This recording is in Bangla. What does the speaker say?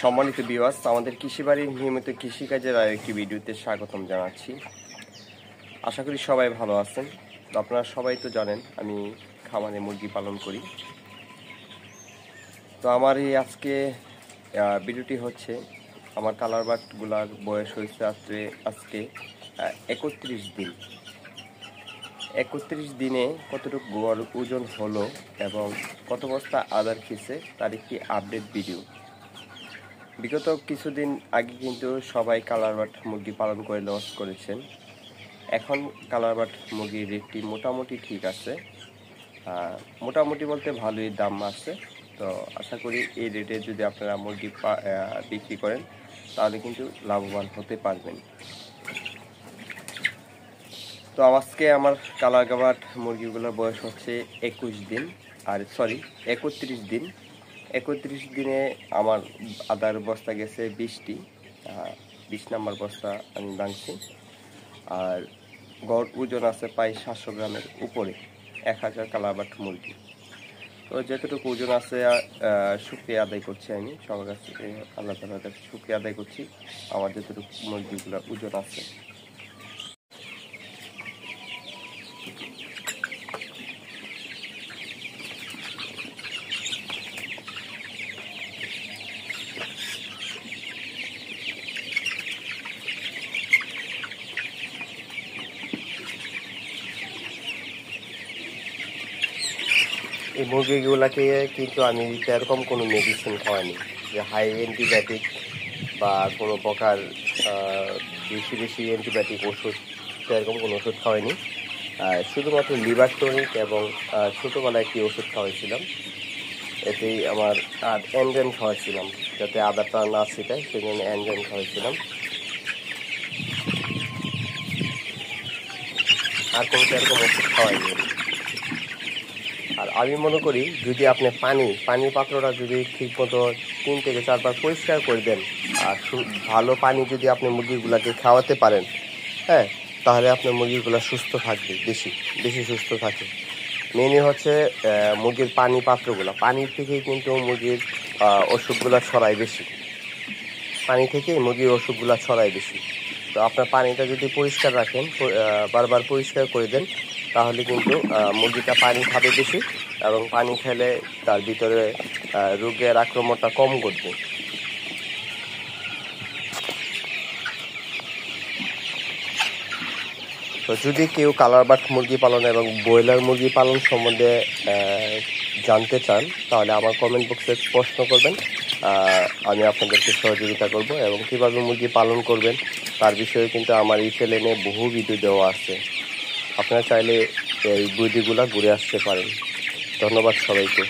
সম্মানিত ভিউয়ার্স, আমাদের কৃষিবাড়ির নিয়মিত কৃষিকাজের আরেকটি ভিডিওতে স্বাগতম জানাচ্ছি। আশা করি সবাই ভালো আছেন। তো আপনারা সবাই তো জানেন আমি খামারে মুরগি পালন করি। তো আমার এই আজকে ভিডিওটি হচ্ছে আমার কালার বার্ডগুলার বয়স হয়েছে আজকে 31 দিন। 31 দিনে কতটুকু গড় ওজন হলো এবং কত বস্তা আদার খেয়েছে তার একটি আপডেট ভিডিও। বিগত কিছুদিন আগে কিন্তু সবাই কালার বার্ড মুরগি পালন করে লস করেছেন। এখন কালার বার্ড মুরগির রেটটি মোটামুটি ঠিক আছে, মোটামুটি বলতে ভালোই দাম আছে। তো আশা করি এই রেটে যদি আপনারা মুরগি বিক্রি করেন তাহলে কিন্তু লাভবান হতে পারবেন। তো আজকে আমার কালার বার্ড মুরগিগুলোর বয়স হচ্ছে 31 দিন, 31 দিনে আমার আদার বস্তা গেছে 20টি, 20 নাম্বার বস্তা আমি ভাঙছি। আর গড় ওজন আছে প্রায় 700 গ্রামের উপরে 1000 কালার বার্ড মুরগি। তো যতটুকু ওজন আছে শুকরিয়া আদায় করছি, আমি সবার কাছ থেকে আল্লাহ তাআলার কাছে শুকরিয়া আদায় করছি আমার যতটুকু মুরগিগুলো ওজন আছে। এই মুরগিগুলোকে কিন্তু আমি সেরকম কোনো মেডিসিন খাওয়াইনি, যে হাই অ্যান্টিবায়োটিক বা কোনো প্রকার বেশি অ্যান্টিবায়োটিক ওষুধ, সেরকম কোনো ওষুধ খাওয়াইনি। শুধুমাত্র লিভার টনিক এবং ছোটোবেলায় একটি ওষুধ খাওয়াইছিলাম, এতেই আমার আর এনজেন খাওয়াইছিলাম যাতে আদারটা না ছিটায়, সেই জন্য এনজেন খাওয়াইছিলাম। আর কোনো সেরকম ওষুধ খাওয়াইনি। আর আমি মনে করি যদি আপনি পানির পাত্রটা যদি ঠিক মতো 3 থেকে 4 বার পরিষ্কার করে দেন আর ভালো পানি যদি আপনি মুরগিগুলোকে খাওয়াতে পারেন, হ্যাঁ, তাহলে আপনার মুরগিগুলো সুস্থ থাকবে, বেশি সুস্থ থাকে। মেনই হচ্ছে মুরগির পানির থেকেই কিন্তু মুরগির অসুখগুলো ছড়ায় বেশি, পানি থেকেই মুরগির অসুখগুলো ছড়ায় বেশি। তো আপনার পানিটা যদি পরিষ্কার রাখেন, বারবার পরিষ্কার করে দেন, তাহলে কিন্তু মুরগিটা পানি খাবে বেশি এবং পানি খেলে তার ভিতরে রোগের আক্রমণটা কম ঘটবে। তো যদি কেউ কালার বার্ড মুরগি পালন এবং ব্রয়লার মুরগি পালন সম্বন্ধে জানতে চান তাহলে আমার কমেন্ট বক্সে প্রশ্ন করবেন, আমি আপনাদেরকে সহযোগিতা করব। এবং কীভাবে মুরগি পালন করবেন তার বিষয়ে কিন্তু আমার এই চ্যানেলে বহু ভিডিও দেওয়া আছে, আপনারা চাইলে এই ভিডিওগুলো ঘুরে আসতে পারেন। ধন্যবাদ সবাইকে।